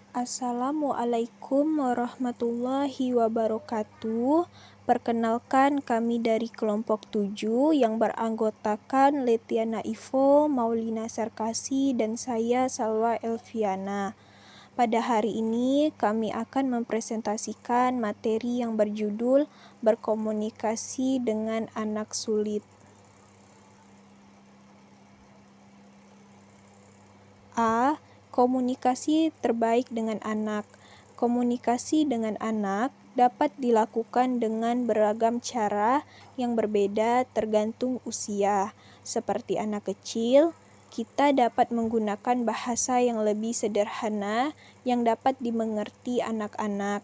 Assalamualaikum warahmatullahi wabarakatuh. Perkenalkan, kami dari kelompok 7 yang beranggotakan Letiana Ivo, Maulina Sarkasi, dan saya Salwa Elviana. Pada hari ini kami akan mempresentasikan materi yang berjudul Berkomunikasi dengan Anak Sulit. A. Komunikasi terbaik dengan anak. Komunikasi dengan anak dapat dilakukan dengan beragam cara yang berbeda tergantung usia. Seperti anak kecil, kita dapat menggunakan bahasa yang lebih sederhana yang dapat dimengerti anak-anak.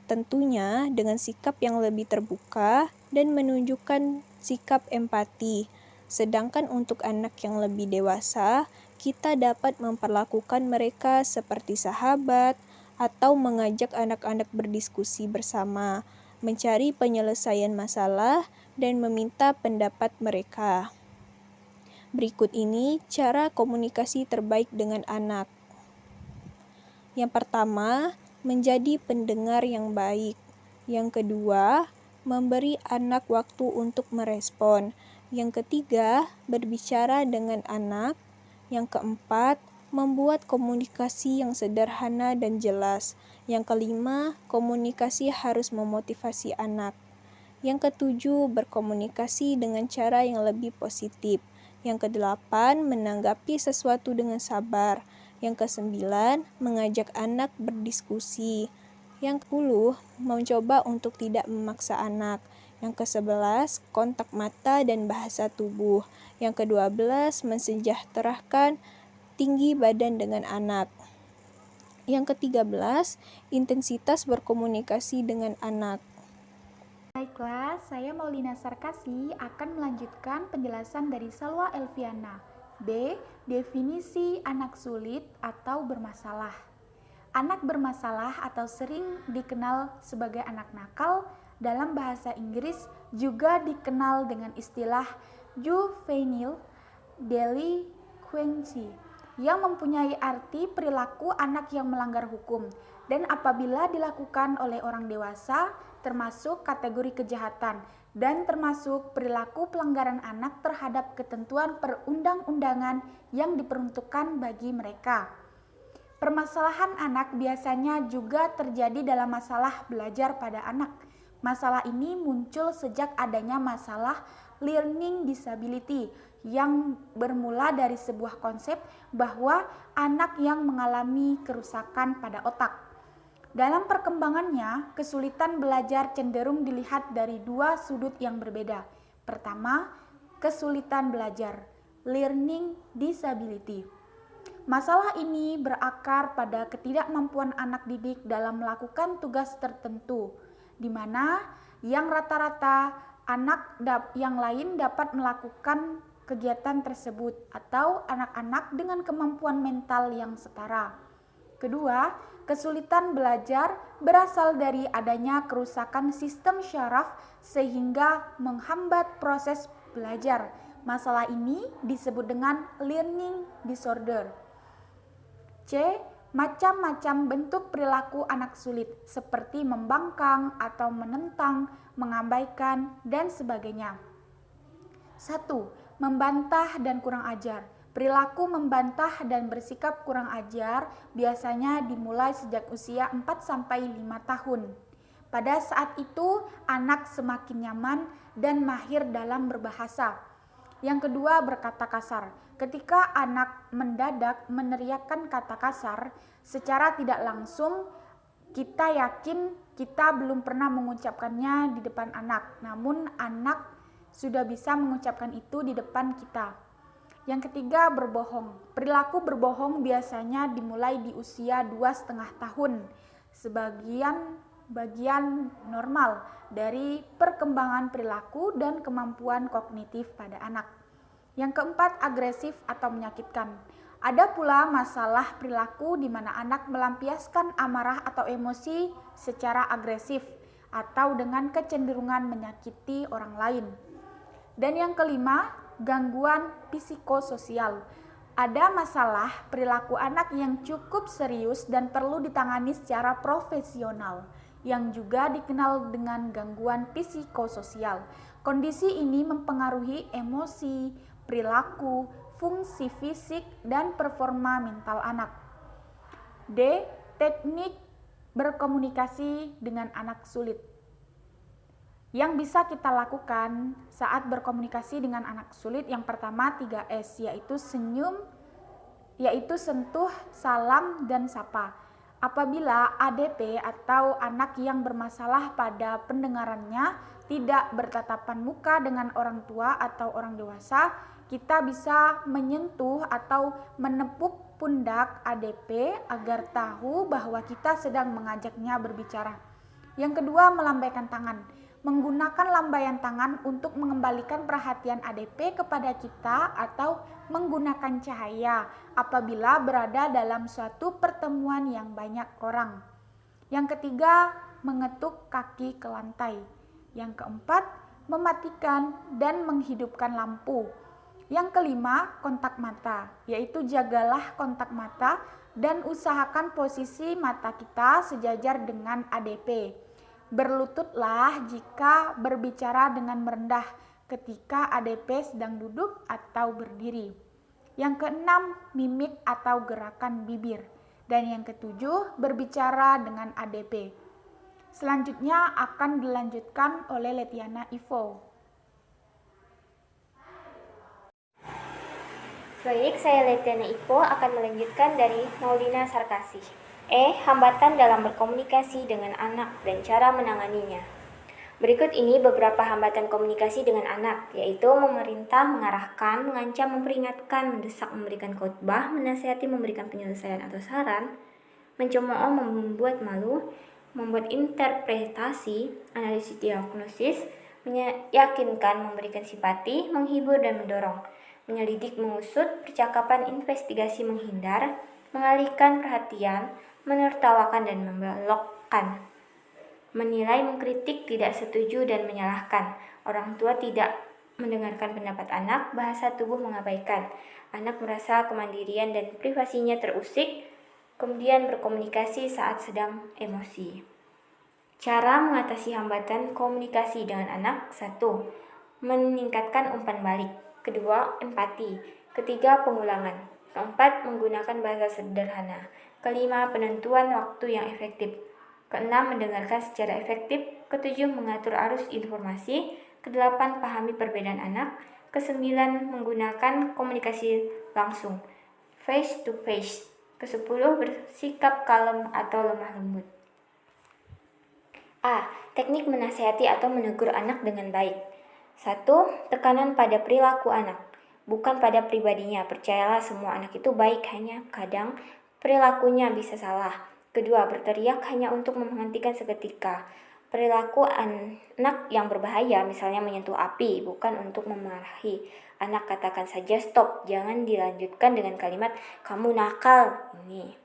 Tentunya dengan sikap yang lebih terbuka dan menunjukkan sikap empati. Sedangkan untuk anak yang lebih dewasa, kita dapat memperlakukan mereka seperti sahabat atau mengajak anak-anak berdiskusi bersama, mencari penyelesaian masalah, dan meminta pendapat mereka. Berikut ini cara komunikasi terbaik dengan anak. Yang pertama, menjadi pendengar yang baik. Yang kedua, memberi anak waktu untuk merespon. Yang ketiga, berbicara dengan anak. Yang keempat, membuat komunikasi yang sederhana dan jelas. Yang kelima, komunikasi harus memotivasi anak. Yang ketujuh, berkomunikasi dengan cara yang lebih positif. Yang kedelapan, menanggapi sesuatu dengan sabar. Yang kesembilan, mengajak anak berdiskusi. Yang ke-10, mencoba untuk tidak memaksa anak. Yang ke-11, kontak mata dan bahasa tubuh. Yang ke-12, mensejahterakan tinggi badan dengan anak. Yang ke-13, intensitas berkomunikasi dengan anak. Baiklah, saya Maulina Sarkasi akan melanjutkan penjelasan dari Salwa Elviana. B. Definisi anak sulit atau bermasalah. Anak bermasalah atau sering dikenal sebagai anak nakal dalam bahasa Inggris juga dikenal dengan istilah juvenile delinquency yang mempunyai arti perilaku anak yang melanggar hukum dan apabila dilakukan oleh orang dewasa termasuk kategori kejahatan dan termasuk perilaku pelanggaran anak terhadap ketentuan perundang-undangan yang diperuntukkan bagi mereka. Permasalahan anak biasanya juga terjadi dalam masalah belajar pada anak. Masalah ini muncul sejak adanya masalah learning disability yang bermula dari sebuah konsep bahwa anak yang mengalami kerusakan pada otak. Dalam perkembangannya, kesulitan belajar cenderung dilihat dari dua sudut yang berbeda. Pertama, kesulitan belajar, learning disability. Masalah ini berakar pada ketidakmampuan anak didik dalam melakukan tugas tertentu, di mana yang rata-rata anak yang lain dapat melakukan kegiatan tersebut atau anak-anak dengan kemampuan mental yang setara. Kedua, kesulitan belajar berasal dari adanya kerusakan sistem syaraf sehingga menghambat proses belajar. Masalah ini disebut dengan learning disorder. C. Macam-macam bentuk perilaku anak sulit seperti membangkang atau menentang, mengabaikan, dan sebagainya. 1. Membantah dan kurang ajar. Perilaku membantah dan bersikap kurang ajar biasanya dimulai sejak usia 4-5 tahun. Pada saat itu, anak semakin nyaman dan mahir dalam berbahasa. Yang kedua, berkata kasar. Ketika anak mendadak meneriakkan kata kasar, secara tidak langsung kita yakin kita belum pernah mengucapkannya di depan anak, namun anak sudah bisa mengucapkan itu di depan kita. Yang ketiga, berbohong. Perilaku berbohong biasanya dimulai di usia 2,5 tahun, bagian normal dari perkembangan perilaku dan kemampuan kognitif pada anak. Yang keempat, agresif atau menyakitkan. Ada pula masalah perilaku di mana anak melampiaskan amarah atau emosi secara agresif atau dengan kecenderungan menyakiti orang lain. Dan yang kelima, gangguan psikososial. Ada masalah perilaku anak yang cukup serius dan perlu ditangani secara profesional, yang juga dikenal dengan gangguan psikososial. Kondisi ini mempengaruhi emosi, perilaku, fungsi fisik, dan performa mental anak. D. Teknik berkomunikasi dengan anak sulit. Yang bisa kita lakukan saat berkomunikasi dengan anak sulit, yang pertama 3S, yaitu senyum, yaitu sentuh, salam, dan sapa. Apabila ADP atau anak yang bermasalah pada pendengarannya tidak bertatapan muka dengan orang tua atau orang dewasa, kita bisa menyentuh atau menepuk pundak ADP agar tahu bahwa kita sedang mengajaknya berbicara. Yang kedua, melambaikan tangan. Menggunakan lambaian tangan untuk mengembalikan perhatian ADP kepada kita atau menggunakan cahaya apabila berada dalam suatu pertemuan yang banyak orang. Yang ketiga, mengetuk kaki ke lantai. Yang keempat, mematikan dan menghidupkan lampu. Yang kelima, kontak mata, yaitu jagalah kontak mata dan usahakan posisi mata kita sejajar dengan ADP. Berlututlah jika berbicara dengan merendah ketika ADP sedang duduk atau berdiri. Yang keenam, mimik atau gerakan bibir. Dan yang ketujuh, berbicara dengan ADP. Selanjutnya akan dilanjutkan oleh Letiana Ivo. Baik, saya Letiana Ivo akan melanjutkan dari Maulina Sarkasih. Hambatan dalam berkomunikasi dengan anak dan cara menanganinya. Berikut ini beberapa hambatan komunikasi dengan anak, yaitu memerintah, mengarahkan, mengancam, memperingatkan, mendesak, memberikan khotbah, menasihati, memberikan penyelesaian atau saran, mencemooh, membuat malu, membuat interpretasi, analisis diagnosis, meyakinkan, memberikan simpati, menghibur dan mendorong, menyelidik, mengusut, percakapan, investigasi, menghindar, mengalihkan perhatian, menertawakan dan membelokkan, menilai, mengkritik, tidak setuju dan menyalahkan. Orang tua tidak mendengarkan pendapat anak, bahasa tubuh mengabaikan. Anak merasa kemandirian dan privasinya terusik, kemudian berkomunikasi saat sedang emosi. Cara mengatasi hambatan komunikasi dengan anak. 1. Meningkatkan umpan balik. Kedua, empati. Ketiga, pengulangan. Keempat, menggunakan bahasa sederhana. Kelima, penentuan waktu yang efektif. Keenam, mendengarkan secara efektif. Ketujuh, mengatur arus informasi. Kedelapan, pahami perbedaan anak. Kesembilan, menggunakan komunikasi langsung, face to face. Kesepuluh, bersikap kalem atau lemah lembut. A. Teknik menasihati atau menegur anak dengan baik. 1. Tekanan pada perilaku anak, bukan pada pribadinya. Percayalah, semua anak itu baik, hanya kadang perilakunya bisa salah. Kedua, berteriak hanya untuk menghentikan seketika. Perilaku anak yang berbahaya, misalnya menyentuh api, bukan untuk memarahi anak. Katakan saja stop, jangan dilanjutkan dengan kalimat kamu nakal ini.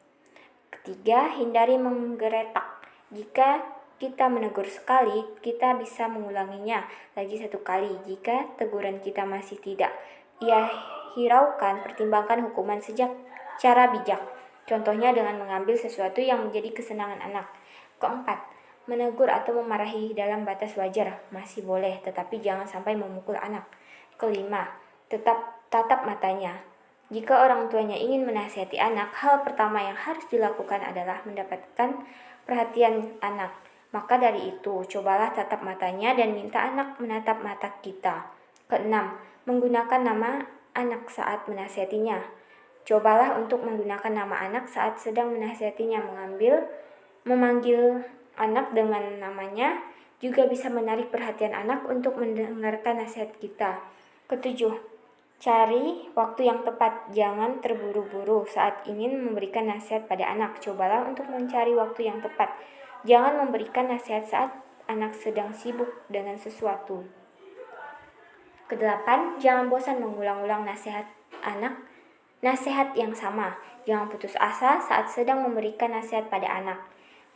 Ketiga, hindari menggeretak. Jika kita menegur sekali, kita bisa mengulanginya lagi 1 kali. Jika teguran kita masih tidak ia hiraukan, pertimbangkan hukuman secara bijak. Contohnya dengan mengambil sesuatu yang menjadi kesenangan anak. Keempat, menegur atau memarahi dalam batas wajar masih boleh, tetapi jangan sampai memukul anak. Kelima, tetap tatap matanya. Jika orang tuanya ingin menasihati anak, hal pertama yang harus dilakukan adalah mendapatkan perhatian anak. Maka dari itu, cobalah tatap matanya dan minta anak menatap mata kita. Keenam, menggunakan nama anak saat menasihatinya. Cobalah untuk menggunakan nama anak saat sedang menasihatinya. Memanggil anak dengan namanya juga bisa menarik perhatian anak untuk mendengarkan nasihat kita. Ketujuh, cari waktu yang tepat. Jangan terburu-buru saat ingin memberikan nasihat pada anak. Cobalah untuk mencari waktu yang tepat. Jangan memberikan nasihat saat anak sedang sibuk dengan sesuatu. Kedelapan, jangan bosan mengulang-ulang nasihat yang sama. Jangan putus asa saat sedang memberikan nasihat pada anak.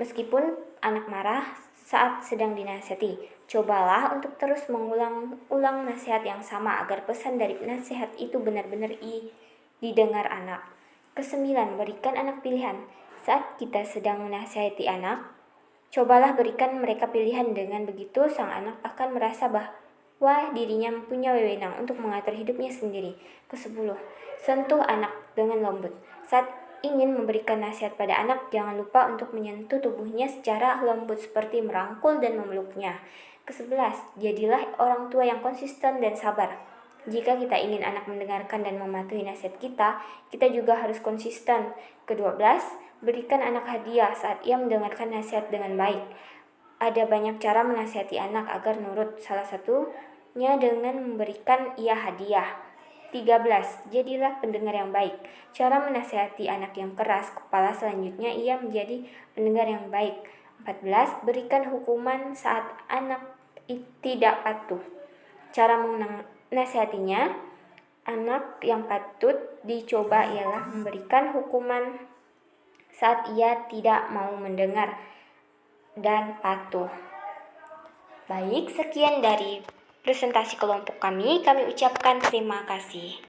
Meskipun anak marah saat sedang dinasihati, cobalah untuk terus mengulang-ulang nasihat yang sama agar pesan dari nasihat itu benar-benar didengar anak. Kesembilan, berikan anak pilihan. Saat kita sedang menasihati anak, cobalah berikan mereka pilihan. Dengan begitu, sang anak akan merasa bahwa dirinya mempunyai wewenang untuk mengatur hidupnya sendiri. Kesepuluh, sentuh anak dengan lembut. Saat ingin memberikan nasihat pada anak, jangan lupa untuk menyentuh tubuhnya secara lembut seperti merangkul dan memeluknya. Kesebelas, jadilah orang tua yang konsisten dan sabar. Jika kita ingin anak mendengarkan dan mematuhi nasihat kita juga harus konsisten. Kedua belas, berikan anak hadiah saat ia mendengarkan nasihat dengan baik. Ada banyak cara menasihati anak agar nurut, salah satunya dengan memberikan ia hadiah. 13. Jadilah pendengar yang baik. Cara menasihati anak yang keras kepala selanjutnya ia menjadi pendengar yang baik. 14. Berikan hukuman saat anak tidak patuh. Cara menasihatinya anak yang patut dicoba ialah memberikan hukuman saat ia tidak mau mendengar dan patuh. Baik, sekian dari presentasi kelompok kami ucapkan terima kasih.